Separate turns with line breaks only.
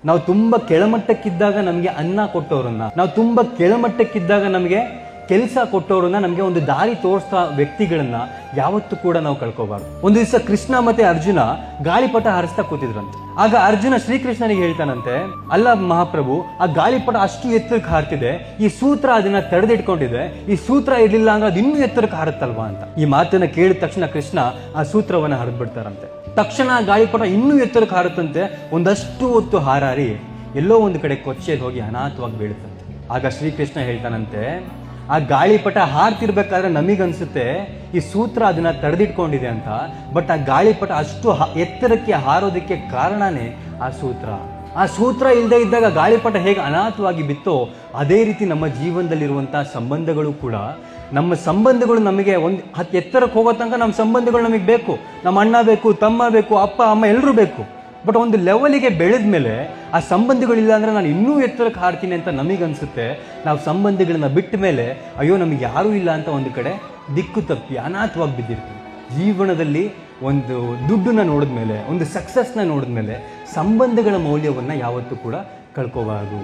ನಾವು ತುಂಬ ಕೆಳಮಟ್ಟಕ್ಕಿದ್ದಾಗ ನಮಗೆ ಅನ್ನ ಕೊಟ್ಟವರನ್ನ, ನಾವು ತುಂಬ ಕೆಳಮಟ್ಟಕ್ಕಿದ್ದಾಗ ನಮಗೆ ಕೆಲಸ ಕೊಟ್ಟವರನ್ನ, ನಮಗೆ ಒಂದು ದಾರಿ ತೋರಿಸ್ತಾ ವ್ಯಕ್ತಿಗಳನ್ನ ಯಾವತ್ತೂ ಕೂಡ ನಾವು ಕಳ್ಕೋಬಾರ್ದು. ಒಂದು ದಿವಸ ಕೃಷ್ಣ ಮತ್ತೆ ಅರ್ಜುನ ಗಾಳಿಪಟ ಹಾರಿಸ್ತಾ ಕೂತಿದ್ರಂತೆ. ಆಗ ಅರ್ಜುನ ಶ್ರೀಕೃಷ್ಣನಿಗೆ ಹೇಳ್ತಾನಂತೆ, ಅಲ್ಲ ಮಹಾಪ್ರಭು, ಆ ಗಾಳಿಪಟ ಅಷ್ಟು ಎತ್ತರಕ್ಕೆ ಹಾರ್ತಿದೆ, ಈ ಸೂತ್ರ ಅದನ್ನ ತಡೆದಿಟ್ಕೊಂಡಿದೆ, ಈ ಸೂತ್ರ ಇರ್ಲಿಲ್ಲ ಅಂದ್ರೆ ಅದು ಇನ್ನೂ ಎತ್ತರಕ್ಕೆ ಹಾರುತ್ತಲ್ವಾ ಅಂತ. ಈ ಮಾತನ್ನ ಕೇಳಿದ ತಕ್ಷಣ ಕೃಷ್ಣ ಆ ಸೂತ್ರವನ್ನ ಹರಿದು ಬಿಡ್ತಾರಂತೆ. ತಕ್ಷಣ ಗಾಳಿಪಟ ಇನ್ನೂ ಎತ್ತರಕ್ಕೆ ಹಾರುತ್ತಂತೆ. ಒಂದಷ್ಟು ಹೊತ್ತು ಹಾರಾರಿ ಎಲ್ಲೋ ಒಂದು ಕಡೆ ಕೊಚ್ಚೆಗೆ ಹೋಗಿ ಅನಾಥವಾಗಿ ಬೀಳುತ್ತಂತೆ. ಆಗ ಶ್ರೀಕೃಷ್ಣ ಹೇಳ್ತಾನಂತೆ, ಆ ಗಾಳಿಪಟ ಹಾರ್ತಿರ್ಬೇಕಾದ್ರೆ ನಮಗನ್ಸುತ್ತೆ ಈ ಸೂತ್ರ ಅದನ್ನ ತಡೆದಿಟ್ಕೊಂಡಿದೆ ಅಂತ, ಬಟ್ ಆ ಗಾಳಿಪಟ ಅಷ್ಟು ಎತ್ತರಕ್ಕೆ ಹಾರೋದಕ್ಕೆ ಕಾರಣನೇ ಆ ಸೂತ್ರ. ಆ ಸೂತ್ರ ಇಲ್ಲದೆ ಇದ್ದಾಗ ಗಾಳಿಪಟ ಹೇಗೆ ಅನಾಥವಾಗಿ ಬಿತ್ತೋ ಅದೇ ರೀತಿ ನಮ್ಮ ಜೀವನದಲ್ಲಿರುವಂತಹ ಸಂಬಂಧಗಳು ಕೂಡ, ನಮ್ಮ ಸಂಬಂಧಗಳು ನಮಗೆ ಒಂದು ಎತ್ತರಕ್ಕೆ ಹೋಗೋ ತನಕ ನಮ್ಮ ಸಂಬಂಧಗಳು ನಮಗೆ ಬೇಕು. ನಮ್ಮ ಅಣ್ಣ ಬೇಕು, ತಮ್ಮ ಬೇಕು, ಅಪ್ಪ ಅಮ್ಮ ಎಲ್ಲರೂ ಬೇಕು. ಬಟ್ ಒಂದು ಲೆವೆಲಿಗೆ ಬೆಳೆದ ಮೇಲೆ ಆ ಸಂಬಂಧಗಳಿಲ್ಲ ಅಂದರೆ ನಾನು ಇನ್ನೂ ಎತ್ತರಕ್ಕೆ ಹಾಡ್ತೀನಿ ಅಂತ ನಮಗನ್ಸುತ್ತೆ. ನಾವು ಸಂಬಂಧಗಳನ್ನ ಬಿಟ್ಟ ಮೇಲೆ ಅಯ್ಯೋ ನಮಗೆ ಯಾರೂ ಇಲ್ಲ ಅಂತ ಒಂದು ಕಡೆ ದಿಕ್ಕು ತಪ್ಪಿ ಅನಾಥವಾಗಿ ಬಿದ್ದಿರ್ತೀವಿ. ಜೀವನದಲ್ಲಿ ಒಂದು ದುಡ್ಡನ್ನ ನೋಡಿದ್ಮೇಲೆ, ಒಂದು ಸಕ್ಸಸ್ನ ನೋಡಿದ್ಮೇಲೆ ಸಂಬಂಧಗಳ ಮೌಲ್ಯವನ್ನು ಯಾವತ್ತೂ ಕೂಡ ಕಳ್ಕೋಬಾರದು.